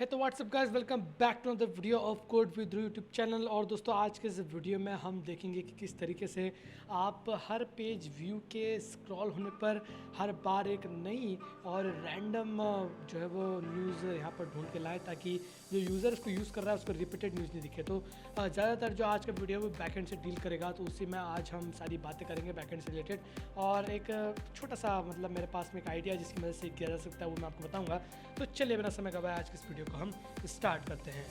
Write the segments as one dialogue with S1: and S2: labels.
S1: है तो what's up guys, welcome back to the video of code with YouTube channel. और दोस्तों, आज के इस वीडियो में हम देखेंगे कि किस तरीके से आप हर पेज व्यू के स्क्रॉल होने पर हर बार एक नई और रैंडम जो है वो न्यूज़ यहाँ पर ढूंढ के लाएं, ताकि जो यूज़र उसको यूज़ कर रहा है उसको रिपीटेड न्यूज़ नहीं दिखे। तो ज़्यादातर जो आज का वीडियो वो बैकएंड से डील करेगा, तो उसी में आज हम सारी बातें करेंगे बैकएंड से रिलेटेड। और एक छोटा सा मतलब मेरे पास में एक आइडिया जिसकी मदद से किया जा सकता है वो मैं आपको बताऊँगा। तो चलिए बिना समय गवाए आज के इस वीडियो को हम स्टार्ट करते हैं।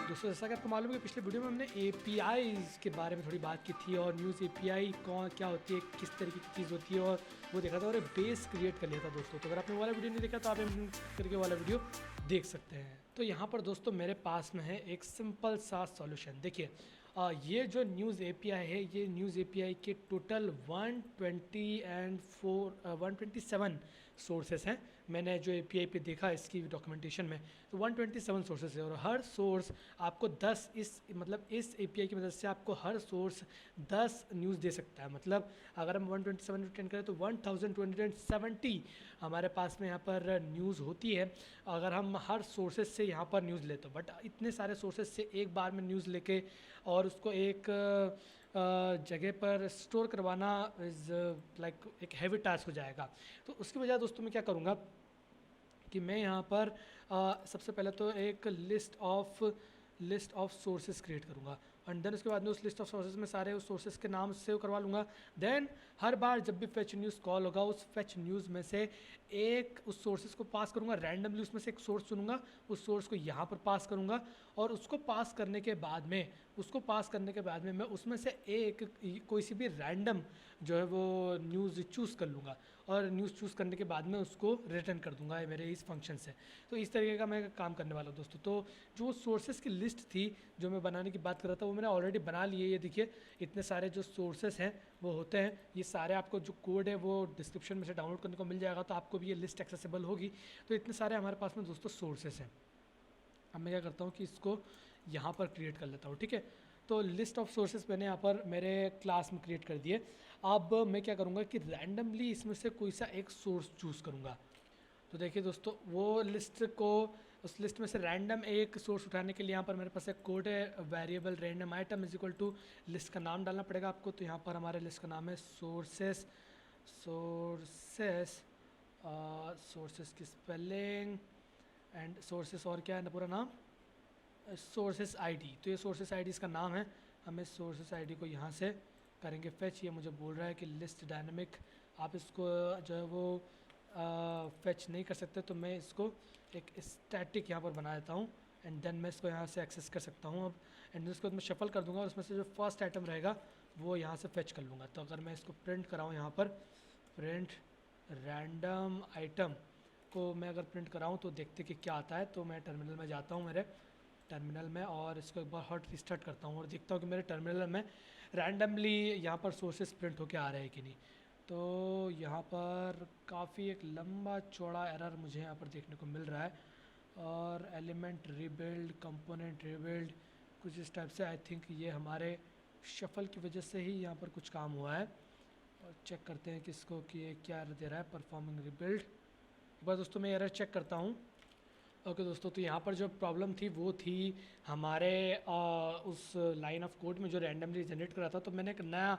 S1: दोस्तों, जैसा कि आपको मालूम है कि पिछले वीडियो में हमने APIs के बारे में थोड़ी बात की थी, और न्यूज़ API कौन क्या होती है, किस तरीके की चीज़ होती है, और वो देखा था और एक बेस क्रिएट कर लिया था दोस्तों। तो अगर आपने वो वाला वीडियो नहीं देखा तो आप करके वाला वीडियो देख सकते हैं। तो यहाँ पर दोस्तों मेरे पास में है एक सिंपल सा सॉल्यूशन। देखिए, ये जो न्यूज़ API है, ये न्यूज़ API के टोटल 127 सोर्सेस हैं। मैंने जो API पे देखा इसकी डॉक्यूमेंटेशन में, तो 127 सोर्सेस है, और हर सोर्स आपको 10 इस API की मदद से आपको हर सोर्स 10 न्यूज़ दे सकता है। मतलब अगर हम 127 टेन करें तो 1270 हमारे पास में यहाँ पर न्यूज़ होती है अगर हम हर सोर्सेज से यहाँ पर न्यूज़ लेते हो। बट इतने सारे सोर्सेज से एक बार में न्यूज़ लेके और उसको एक जगह पर स्टोर करवाना इज़ लाइक एक हैवी टास्क हो जाएगा। तो उसकी वजह दोस्तों मैं क्या करूँगा कि मैं यहाँ पर सबसे पहले तो एक लिस्ट ऑफ सोर्सेज क्रिएट करूँगा, एंड देन उसके बाद में उस लिस्ट ऑफ सोर्सेज में सारे उस सोर्सेज के नाम सेव करवा लूँगा। देन हर बार जब भी फेच न्यूज़ कॉल होगा, उस फेच न्यूज़ में से एक उस सोर्सेज को पास करूँगा रैंडमली, उसमें से एक सोर्स चुनूँगा, उस सोर्स को यहाँ पर पास करूँगा, और उसको पास करने के बाद में मैं उसमें से एक कोई सी भी रैंडम जो है वो न्यूज़ चूज़ कर लूँगा, और न्यूज़ चूज़ करने के बाद में उसको रिटर्न कर दूँगा मेरे इस फंक्शन से। तो इस तरीके का मैं काम करने वाला हूँ दोस्तों। तो जो सोर्सेज की लिस्ट थी जो मैं बनाने की बात कर रहा था, वो मैंने ऑलरेडी बना ली है। ये देखिए, इतने सारे जो सोर्सेस हैं वो होते हैं, ये सारे आपको जो कोड है वो डिस्क्रिप्शन में से डाउनलोड करने को मिल जाएगा, तो आपको भी ये लिस्ट एक्सेसिबल होगी। तो इतने सारे हमारे पास में दोस्तों सोर्सेस हैं। अब मैं क्या करता हूँ कि इसको यहाँ पर क्रिएट कर लेता हूँ, ठीक है। तो लिस्ट ऑफ सोर्सेज मैंने यहाँ पर मेरे क्लास में क्रिएट कर दिए। अब मैं क्या करूँगा कि रैंडमली इसमें से कोई सा एक सोर्स चूज़ करूँगा। तो देखिए दोस्तों, उस लिस्ट में से रैंडम एक सोर्स उठाने के लिए यहाँ पर मेरे पास एक कोड है, variable random item is equal to list का नाम डालना पड़ेगा आपको। तो यहाँ पर हमारे लिस्ट का नाम है सोर्सेस की स्पेलिंग एंड सोर्सेस, और क्या है ना पूरा नाम, सोर्सेस आईडी। तो ये सोर्सेस आईडी इसका नाम है। हम इस सोर्सेस आईडी को यहाँ से करेंगे फेच। ये मुझे बोल रहा है कि लिस्ट डायनेमिक, आप इसको जो है वो फेच नहीं कर सकते, तो मैं इसको एक स्टैटिक यहाँ पर बना देता हूँ, एंड देन मैं इसको यहाँ से एक्सेस कर सकता हूँ अब। एंड इसको मैं शफल कर दूँगा, और उसमें से जो फर्स्ट आइटम रहेगा वो यहाँ से फेच कर लूँगा। तो अगर मैं इसको प्रिंट कराऊँ, यहाँ पर प्रिंट रैंडम आइटम को मैं अगर प्रिंट कराऊँ तो देखते कि क्या आता है। तो मैं टर्मिनल में जाता हूँ, मेरे टर्मिनल में, और इसको एक बार हॉट रिस्टार्ट करता हूँ, और देखता हूँ कि मेरे टर्मिनल में रैंडमली यहाँ पर सोर्सेस प्रिंट होके आ रहे हैं कि नहीं। तो यहाँ पर काफ़ी एक लंबा चौड़ा एरर मुझे यहाँ पर देखने को मिल रहा है, और एलिमेंट रीबिल्ड, कंपोनेंट रीबिल्ड, कुछ इस टाइप से। आई थिंक ये हमारे शफल की वजह से ही यहाँ पर कुछ काम हुआ है। और चेक करते हैं कि इसको कि ये क्या एरर दे रहा है, परफॉर्मिंग रीबिल्ड। एक बार दोस्तों मैं एरर चेक करता हूँ। ओके दोस्तों, तो यहाँ पर जो प्रॉब्लम थी वो थी हमारे उस लाइन ऑफ कोड में जो रैंडमली जनरेट कर रहा था। तो मैंने एक नया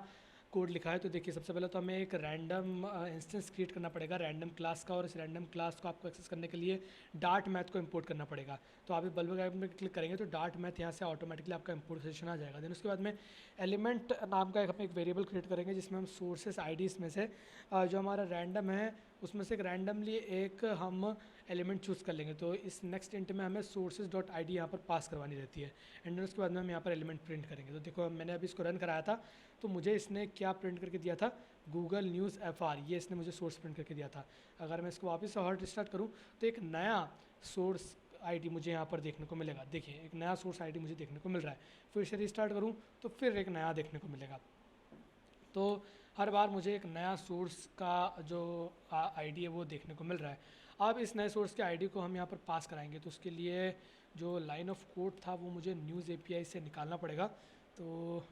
S1: कोड लिखा है। तो देखिए, सबसे पहले तो हमें एक रैंडम इंस्टेंस क्रिएट करना पड़ेगा रैंडम क्लास का, और इस रैंडम क्लास को आपको एक्सेस करने के लिए डार्ट मैथ को इंपोर्ट करना पड़ेगा। तो आप इस बल्ब आइकन में क्लिक करेंगे तो डार्ट मैथ यहाँ से ऑटोमेटिकली आपका इंपोर्ट सेशन आ जाएगा। देन उसके बाद में एलिमेंट नाम का हम एक वेरिएबल क्रिएट करेंगे, जिसमें हम सोर्सेस आईडीज़ में से जो हमारा रैंडम है उसमें से एक रैंडमली एक हम एलिमेंट चूज़ कर लेंगे। तो इस नेक्स्ट इंट में हमें सोर्सेज डॉट आई डी यहाँ पर पास करवानी रहती है, एंड उसके बाद में हम यहाँ पर एलिमेंट प्रिंट करेंगे। तो देखो, मैंने अभी इसको रन कराया था, तो मुझे इसने क्या प्रिंट करके दिया था, गूगल न्यूज़ FR, ये इसने मुझे सोर्स प्रिंट करके दिया था। अगर मैं इसको वापस से हॉट स्टार्ट करूँ तो एक नया सोर्स आईडी मुझे यहाँ पर देखने को मिलेगा। देखिए, एक नया सोर्स आईडी मुझे देखने को मिल रहा है। फिर से रिस्टार्ट करूँ तो फिर एक नया देखने को मिलेगा। तो हर बार मुझे एक नया सोर्स का जो आईडी है वो देखने को मिल रहा है। अब इस नए सोर्स के आईडी को हम यहाँ पर पास कराएंगे, तो उसके लिए जो लाइन ऑफ कोड था वो मुझे न्यूज़ API से निकालना पड़ेगा। तो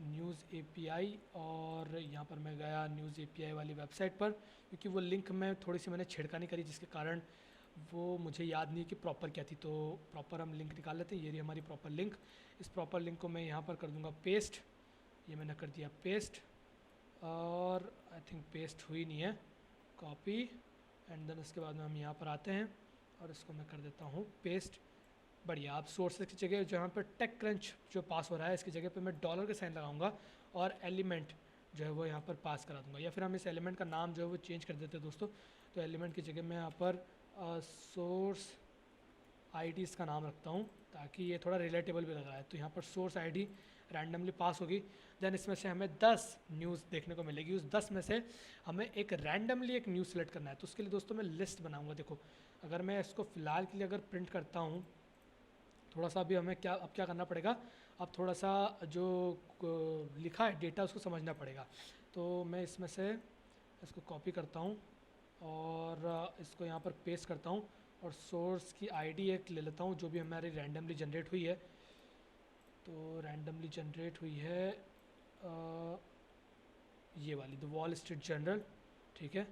S1: न्यूज़ एपीआई, और यहाँ पर मैं गया न्यूज़ एपीआई वाली वेबसाइट पर, क्योंकि वो लिंक में थोड़ी सी मैंने छेड़खानी करी जिसके कारण वो मुझे याद नहीं कि प्रॉपर क्या थी। तो प्रॉपर हम लिंक निकाल लेते हैं। ये रही हमारी प्रॉपर लिंक। इस प्रॉपर लिंक को मैं यहाँ पर कर दूँगा पेस्ट। ये मैंने कर दिया पेस्ट, और आई थिंक पेस्ट हुई नहीं है, कॉपी, एंड देन उसके बाद में हम यहाँ पर आते हैं और इसको मैं कर देता हूँ पेस्ट। बढ़िया। आप सोर्सेज की जगह जहाँ पर टेक क्रंच जो पास हो रहा है इसकी जगह पे मैं डॉलर के साइन लगाऊंगा और एलिमेंट जो है वो यहाँ पर पास करा दूंगा, या फिर हम इस एलिमेंट का नाम जो है वो चेंज कर देते हैं दोस्तों। तो एलिमेंट की जगह मैं यहाँ पर सोर्स आईडी इसका नाम रखता हूँ, ताकि ये थोड़ा रिलेटेबल भी लग रहा है। तो यहाँ पर सोर्स आईडी रैंडमली पास होगी। देन इसमें से हमें 10 न्यूज़ देखने को मिलेगी। उस 10 में से हमें एक रैंडमली एक न्यूज़ सेलेक्ट करना है। तो उसके लिए दोस्तों मैं लिस्ट बनाऊंगा। देखो, अगर मैं इसको फ़िलहाल के लिए अगर प्रिंट करता हूँ, थोड़ा सा अभी हमें क्या करना पड़ेगा, अब थोड़ा सा जो लिखा है डेटा उसको समझना पड़ेगा। तो मैं इसमें से इसको कॉपी करता हूँ और इसको यहाँ पर पेस्ट करता हूँ, और सोर्स की आईडी एक ले लेता हूँ जो भी हमारी रैंडमली जनरेट हुई है। तो रैंडमली जनरेट हुई है ये वाली द वॉल स्ट्रीट जर्नल, ठीक है।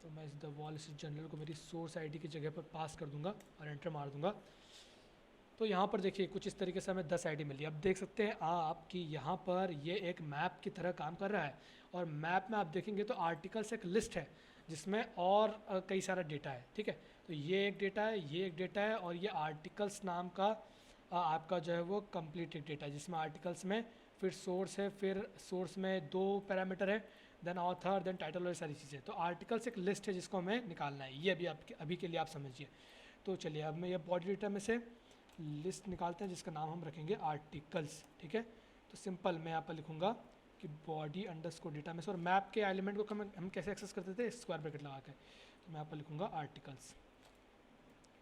S1: तो मैं इस द वॉल स्ट्रीट जर्नल को मेरी सोर्स आईडी की जगह पर पास कर दूंगा और एंटर मार दूंगा। तो यहाँ पर देखिए कुछ इस तरीके से हमें 10 आईडी मिली। अब देख सकते हैं आप कि यहाँ पर ये एक मैप की तरह काम कर रहा है, और मैप में आप देखेंगे तो आर्टिकल्स एक लिस्ट है जिसमें और कई सारा डेटा है, ठीक है। तो ये एक डेटा है, ये एक डेटा है, और ये आर्टिकल्स नाम का आपका जो है वो कंप्लीटेड डेटा है, जिसमें आर्टिकल्स में फिर सोर्स है, फिर सोर्स में 2 पैरामीटर है, देन ऑथर, देन टाइटल, और सारी चीज़ें। तो आर्टिकल्स एक लिस्ट है जिसको हमें निकालना है। ये अभी के लिए आप समझिए। तो चलिए अब मैं ये बॉडी डेटा में से लिस्ट निकालते हैं जिसका नाम हम रखेंगे आर्टिकल्स, ठीक है। तो सिंपल मैं यहाँ पर लिखूँगा कि बॉडी अंडरस्कोर डेटा में से, और मैप के एलिमेंट को हम कैसे एक्सेस करते थे, स्क्वायर ब्रैकेट लगा के। तो मैं यहाँ पर लिखूँगा आर्टिकल्स,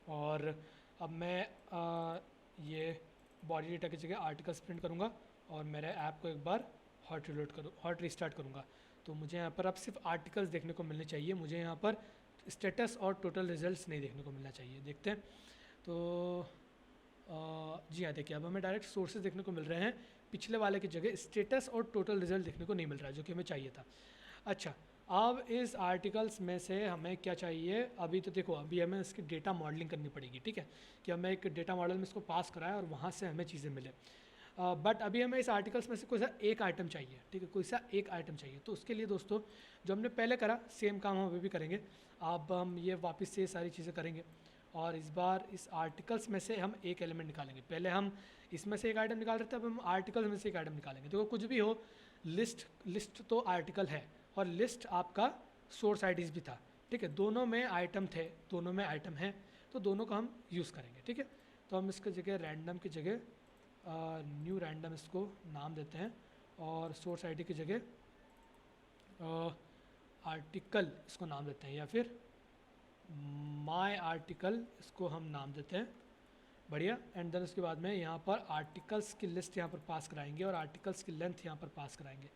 S1: और अब मैं ये बॉडी डेटा की जगह आर्टिकल्स प्रिंट करूँगा, और मेरे ऐप को एक बार हॉट रिस्टार्ट करूँगा। तो मुझे यहाँ पर अब सिर्फ आर्टिकल्स देखने को मिलने चाहिए, मुझे यहाँ पर स्टेटस और टोटल रिजल्ट्स नहीं देखने को मिलना चाहिए। देखते हैं। तो जी हाँ, देखिए अब हमें डायरेक्ट सोर्सेज देखने को मिल रहे हैं, पिछले वाले की जगह स्टेटस और टोटल रिजल्ट देखने को नहीं मिल रहा है, जो कि हमें चाहिए था। अच्छा, अब इस आर्टिकल्स में से हमें क्या चाहिए, अभी तो देखो अभी हमें इसकी डेटा मॉडलिंग करनी पड़ेगी, ठीक है, कि हमें एक डेटा मॉडल में इसको पास कराएं और वहाँ से हमें चीज़ें मिले। बट अभी हमें इस आर्टिकल्स में से कोई सा एक आइटम चाहिए, ठीक है, कोई सा एक आइटम चाहिए। तो उसके लिए दोस्तों जो हमने पहले करा सेम काम हम अभी भी करेंगे। अब हम ये वापस से सारी चीज़ें करेंगे, और इस बार इस आर्टिकल्स में से हम एक एलिमेंट निकालेंगे। पहले हम इसमें से एक आइटम निकाल रहे थे, अब हम आर्टिकल्स में से एक आइटम निकालेंगे। देखो कुछ भी हो, लिस्ट तो आर्टिकल है, और लिस्ट आपका सोर्स आईडीज़ भी था, ठीक है। दोनों में आइटम थे, दोनों में आइटम है, तो दोनों का हम यूज़ करेंगे, ठीक है। तो हम इसकी जगह रैंडम की जगह न्यू रैंडम इसको नाम देते हैं, और सोर्स आईडी की जगह आर्टिकल इसको नाम देते हैं, या फिर माय आर्टिकल इसको हम नाम देते हैं। बढ़िया। एंड देन उसके बाद में यहाँ पर आर्टिकल्स की लिस्ट यहाँ पर पास कराएंगे, और आर्टिकल्स की लेंथ यहाँ पर पास कराएंगे।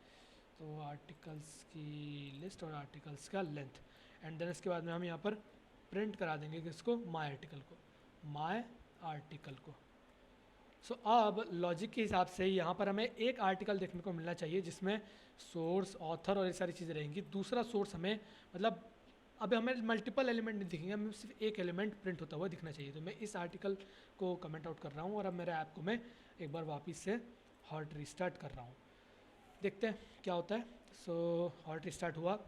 S1: तो आर्टिकल्स की लिस्ट और आर्टिकल्स का लेंथ, एंड देन इसके बाद में हम यहाँ पर प्रिंट करा देंगे कि इसको माय आर्टिकल को। सो अब लॉजिक के हिसाब से यहाँ पर हमें एक आर्टिकल देखने को मिलना चाहिए जिसमें सोर्स, ऑथर और ये सारी चीज़ें रहेंगी। दूसरा सोर्स हमें मतलब अब हमें मल्टीपल एलिमेंट नहीं दिखेंगे, हमें सिर्फ एक एलिमेंट प्रिंट होता हुआ दिखना चाहिए। तो मैं इस आर्टिकल को कमेंट आउट कर रहा हूँ, और अब मेरे ऐप को मैं एक बार वापस से हॉट रिस्टार्ट कर रहा हूँ। देखते हैं क्या होता है। सो हॉट रिस्टार्ट हुआ,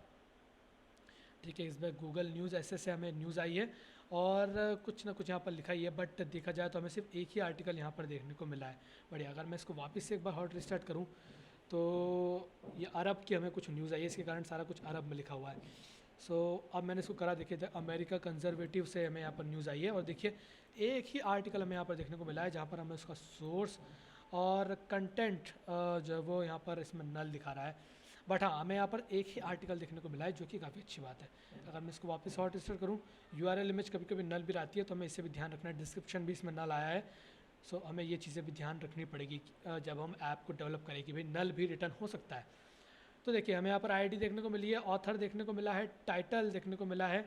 S1: ठीक है। इस बार गूगल न्यूज़ ऐसे से हमें न्यूज़ आई है, और कुछ ना कुछ यहाँ पर लिखा ही है, बट देखा जाए तो हमें सिर्फ एक ही आर्टिकल यहाँ पर देखने को मिला है। बढ़िया। अगर मैं इसको वापस से एक बार हॉट रिस्टार्ट करूँ तो ये अरब की हमें कुछ न्यूज़ आई है, इसके कारण सारा कुछ अरब में लिखा हुआ है। सो अब मैंने इसको करा, देखिए द अमेरिका कंजर्वेटिव से हमें यहाँ पर न्यूज़ आई है, और देखिए एक ही आर्टिकल हमें यहाँ पर देखने को मिला है जहाँ पर हमें उसका सोर्स और कंटेंट जो है वो यहाँ पर इसमें नल दिखा रहा है। बट हाँ, हमें यहाँ पर एक ही आर्टिकल देखने को मिला है, जो कि काफ़ी अच्छी बात है। अगर मैं इसको वापस हॉट रिस्टार्ट करूँ, URL इमेज कभी कभी नल भी आती है, तो हमें इससे भी ध्यान रखना है। डिस्क्रिप्शन भी इसमें नल आया है, सो हमें ये चीज़ें भी ध्यान रखनी पड़ेगी जब हम ऐप को डेवलप करें कि भाई नल भी रिटर्न हो सकता है। तो देखिए हमें यहाँ पर आईडी देखने को मिली है, ऑथर देखने को मिला है, टाइटल देखने को मिला है,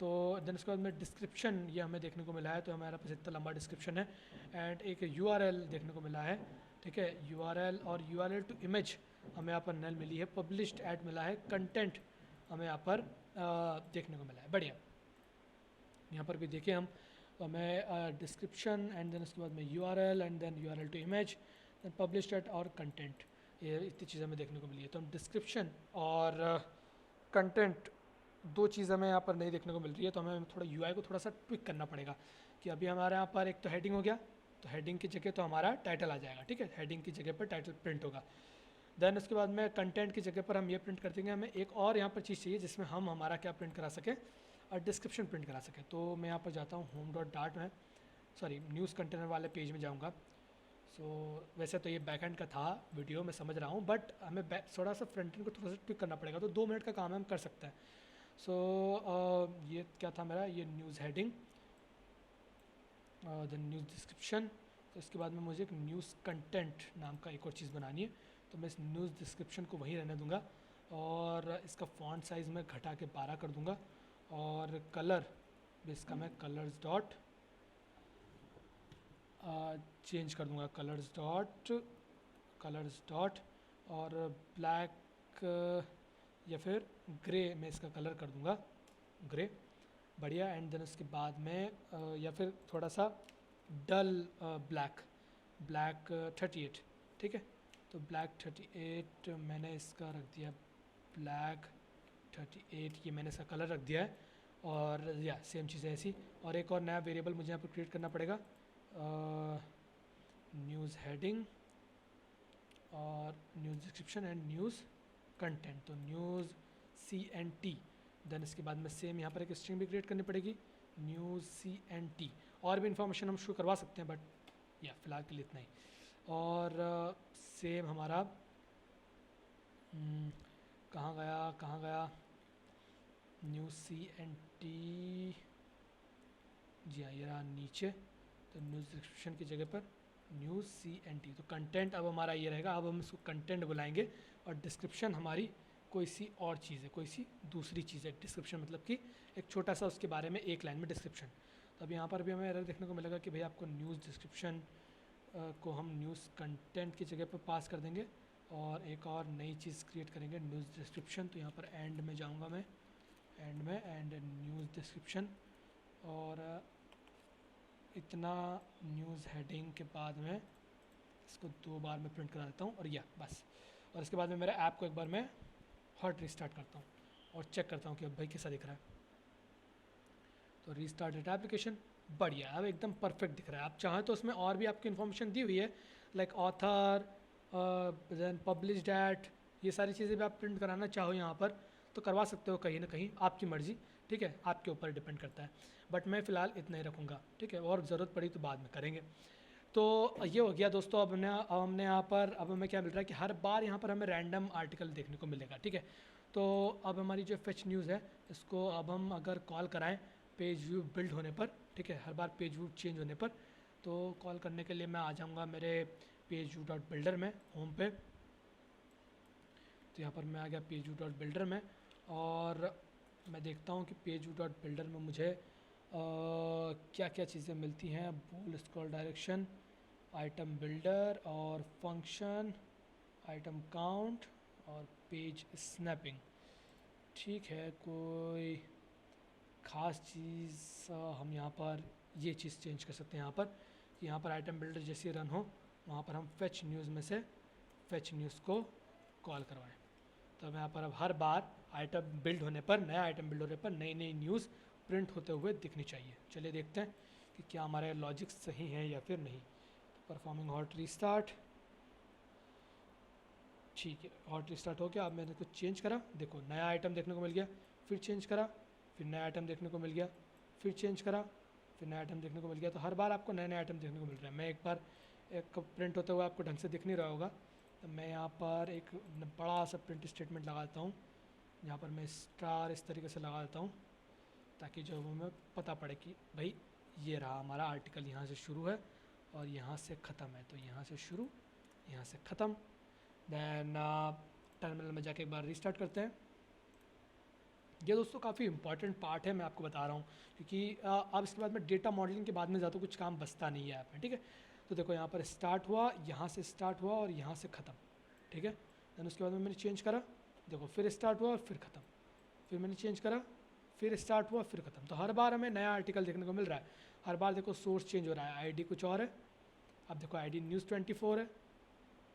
S1: तो देन उसके बाद में डिस्क्रिप्शन ये हमें देखने को मिला है, तो हमारे पास इतना लंबा डिस्क्रिप्शन है, एंड एक URL देखने को मिला है, ठीक है। URL और URL टू इमेज हमें यहाँ पर नल मिली है, पब्लिश्ड एट मिला है, कंटेंट हमें यहाँ पर देखने को मिला है। बढ़िया, यहाँ पर भी देखें हम, तो हमें डिस्क्रिप्शन एंड देन उसके बाद में URL and then URL to image then published at और कंटेंट, ये इतनी चीज़ें हमें देखने को मिली है। तो हम डिस्क्रिप्शन और कंटेंट दो चीज़ हमें यहाँ पर नहीं देखने को मिल रही है, तो हमें थोड़ा UI को थोड़ा सा ट्विक करना पड़ेगा कि अभी हमारे यहाँ पर एक तो हेडिंग हो गया, तो हेडिंग की जगह तो हमारा टाइटल आ जाएगा, ठीक है, हेडिंग की जगह पर टाइटल प्रिंट होगा। देन उसके बाद में कंटेंट की जगह पर हम ये प्रिंट कर देंगे, हमें एक और यहाँ पर चीज़ चाहिए जिसमें हम हमारा क्या प्रिंट करा सकें, और डिस्क्रिप्शन प्रिंट करा सकें। तो मैं यहाँ पर जाता हूँ होम डॉट डाट में, सॉरी न्यूज़ कंटेनर वाले पेज में जाऊँगा। सो वैसे तो ये बैक एंड का था वीडियो, मैं समझ रहा हूँ, बट हमें थोड़ा सा फ्रंट एंड को थोड़ा सा ट्विक करना पड़ेगा, तो 2 मिनट का काम है, हम कर सकते हैं। सो ये क्या था मेरा, ये news heading, then news description, तो इसके बाद में मुझे एक न्यूज़ कंटेंट नाम का एक और चीज़ बनानी है, तो मैं इस न्यूज़ डिस्क्रिप्शन को वहीं रहने दूंगा और इसका फॉन्ट साइज़ में घटा के 12 कर दूंगा, और कलर भी इसका मैं चेंज कर दूंगा, कलर्स डॉट और ब्लैक या फिर ग्रे में इसका कलर कर दूंगा, ग्रे। बढ़िया, एंड देन उसके बाद में या फिर थोड़ा सा डल ब्लैक 38, ठीक है। तो ब्लैक 38 मैंने इसका रख दिया, ब्लैक 38 ये मैंने इसका कलर रख दिया है, और या सेम चीज़ है ऐसी। और एक और नया वेरिएबल मुझे यहाँ पर क्रिएट करना पड़ेगा, न्यूज़ हेडिंग और news description and news content, तो न्यूज़ CNT। देन इसके बाद में सेम यहाँ पर एक स्ट्रिंग भी क्रिएट करनी पड़ेगी, न्यूज़ CNT। और भी इन्फॉर्मेशन हम शो करवा सकते हैं, बट या फिलहाल के लिए इतना ही। और सेम हमारा कहाँ गया न्यूज़ CNT, जी हाँ ये रहा नीचे, तो न्यूज़ डिस्क्रिप्शन की जगह पर न्यूज़ CNT। तो कंटेंट अब हमारा ये रहेगा, अब हम इसको कंटेंट बुलाएंगे, और डिस्क्रिप्शन हमारी कोई सी और चीज़ है, कोई सी दूसरी चीज़ है। डिस्क्रिप्शन मतलब कि एक छोटा सा उसके बारे में एक लाइन में डिस्क्रिप्शन। तो अब यहाँ पर भी हमें एरर देखने को मिलेगा कि भाई आपको न्यूज़ डिस्क्रिप्शन को हम न्यूज़ कंटेंट की जगह पर पास कर देंगे, और एक और नई चीज़ क्रिएट करेंगे, न्यूज़ डिस्क्रिप्शन। तो यहाँ पर एंड में जाऊँगा मैं, एंड न्यूज़ डिस्क्रिप्शन, और इतना न्यूज़ हेडिंग के बाद में इसको 2 बार में प्रिंट करा देता हूँ, और या बस। और इसके बाद में मेरे ऐप को एक बार मैं हॉट रीस्टार्ट करता हूँ और चेक करता हूँ कि अब भाई कैसा दिख रहा है। तो रीस्टार्ट डेटा एप्लीकेशन, बढ़िया, अब एकदम परफेक्ट दिख रहा है। आप चाहें तो उसमें और भी आपकी इन्फॉर्मेशन दी हुई है, like author, then published at, ये सारी चीज़ें भी आप प्रिंट कराना चाहो यहाँ पर तो करवा सकते हो, कहीं ना कहीं आपकी मर्ज़ी, ठीक है, आपके ऊपर डिपेंड करता है। बट मैं फ़िलहाल इतना ही रखूँगा, ठीक है, और ज़रूरत पड़ी तो बाद में करेंगे। तो ये हो गया दोस्तों। अब हमने यहाँ पर, अब हमें क्या मिल रहा है कि हर बार यहाँ पर हमें रैंडम आर्टिकल देखने को मिलेगा, ठीक है। तो अब हमारी जो फेच न्यूज़ है, इसको अब हम अगर कॉल कराएं पेज व्यू बिल्ड होने पर, ठीक है, हर बार पेज व्यू चेंज होने पर, तो कॉल करने के लिए मैं आ जाऊँगा मेरे पेज व्यू डॉट बिल्डर में, होम पे। तो यहाँ पर मैं आ गया पेज व्यू डॉट बिल्डर में, और मैं देखता हूँ कि पेज व्यू डॉट बिल्डर में मुझे क्या क्या चीज़ें मिलती हैं। बूल स्क्रॉल डायरेक्शन, आइटम बिल्डर और फंक्शन, आइटम काउंट और पेज स्नैपिंग, ठीक है। कोई ख़ास चीज़ हम यहाँ पर ये चीज़ चेंज कर सकते हैं, यहाँ पर कि यहाँ पर आइटम बिल्डर जैसे रन हो वहाँ पर हम फेच न्यूज़ में से फेच न्यूज़ को कॉल करवाएं। तो यहाँ पर अब हर बार आइटम बिल्ड होने पर, नया आइटम बिल्ड होने पर नई नई न्यूज़ प्रिंट होते हुए दिखनी चाहिए। चलिए देखते हैं कि क्या हमारे लॉजिक सही है या फिर नहीं। परफॉर्मिंग हॉट रीस्टार्ट, ठीक है, हॉट रीस्टार्ट हो गया। अब मैंने कुछ चेंज करा, देखो नया आइटम देखने को मिल गया, फिर चेंज करा, फिर नया आइटम देखने को मिल गया, फिर चेंज करा, फिर नया आइटम देखने को मिल गया। तो हर बार आपको नए नए आइटम देखने को मिल रहे हैं। मैं एक बार एक प्रिंट होते हुए आपको ढंग से दिख नहीं रहा होगा, तो मैं यहाँ पर एक बड़ा सा प्रिंट स्टेटमेंट लगा देता हूँ। यहाँ पर मैं स्टार इस तरीके से लगा देता हूँ ताकि जो हमें पता पड़े कि भाई ये रहा हमारा आर्टिकल, यहाँ से शुरू है और यहाँ से ख़त्म है। तो यहाँ से शुरू, यहाँ से ख़त्म। देन टर्मिनल में जाके एक बार रीस्टार्ट करते हैं। ये दोस्तों काफ़ी इंपॉर्टेंट पार्ट है, मैं आपको बता रहा हूँ, क्योंकि अब इसके बाद में डेटा मॉडलिंग के बाद में ज़्यादा कुछ काम बचता नहीं है ऐप में, ठीक है। तो देखो यहाँ पर स्टार्ट हुआ, यहाँ से स्टार्ट हुआ और यहाँ से ख़त्म, ठीक है। देन उसके बाद में मैंने चेंज करा, देखो फिर स्टार्ट हुआ और फिर ख़त्म, फिर मैंने चेंज करा, फिर स्टार्ट हुआ फिर ख़त्म। तो हर बार हमें नया आर्टिकल देखने को मिल रहा है, हर बार देखो सोर्स चेंज हो रहा है, आईडी कुछ और है, अब देखो आईडी न्यूज़ 24 है,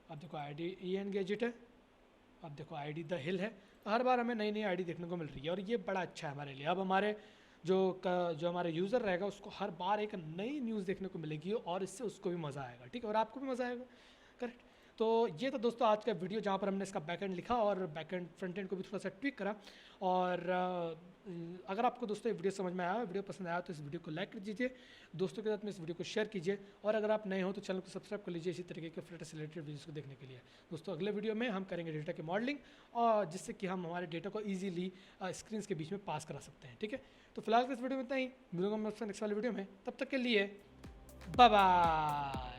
S1: अब देखो आईडी EN गैजेट है, अब देखो आईडी द हिल है। तो हर बार हमें नई नई आईडी देखने को मिल रही है और ये बड़ा अच्छा है हमारे लिए। अब हमारे जो हमारे यूज़र रहेगा उसको हर बार एक नई न्यूज़ देखने को मिलेगी और इससे उसको भी मज़ा आएगा, ठीक है, और आपको भी मज़ा आएगा, करेक्ट। तो ये था दोस्तों आज का वीडियो जहाँ पर हमने इसका बैकएंड लिखा और बैकएंड फ्रंट एंड को भी थोड़ा सा ट्विक करा। और अगर आपको दोस्तों ये वीडियो समझ में आया, वीडियो पसंद आया तो इस वीडियो को लाइक कर दीजिए, दोस्तों के साथ में इस वीडियो को शेयर कीजिए, और अगर आप नए हो तो चैनल को सब्सक्राइब कर लीजिए इसी तरीके के फ्लटर से रिलेटेड वीडियोज़ को देखने के लिए। दोस्तों अगले वीडियो में हम करेंगे डेटा की मॉडलिंग, और जिससे कि हम हमारे डेटा को ईजिली स्क्रीन के बीच में पास करा सकते हैं, ठीक है। तो फिलहाल इस वीडियो में इतना ही, मिलूंगा मैं नेक्स्ट वाले वीडियो में, तब तक के लिए बाय बाय।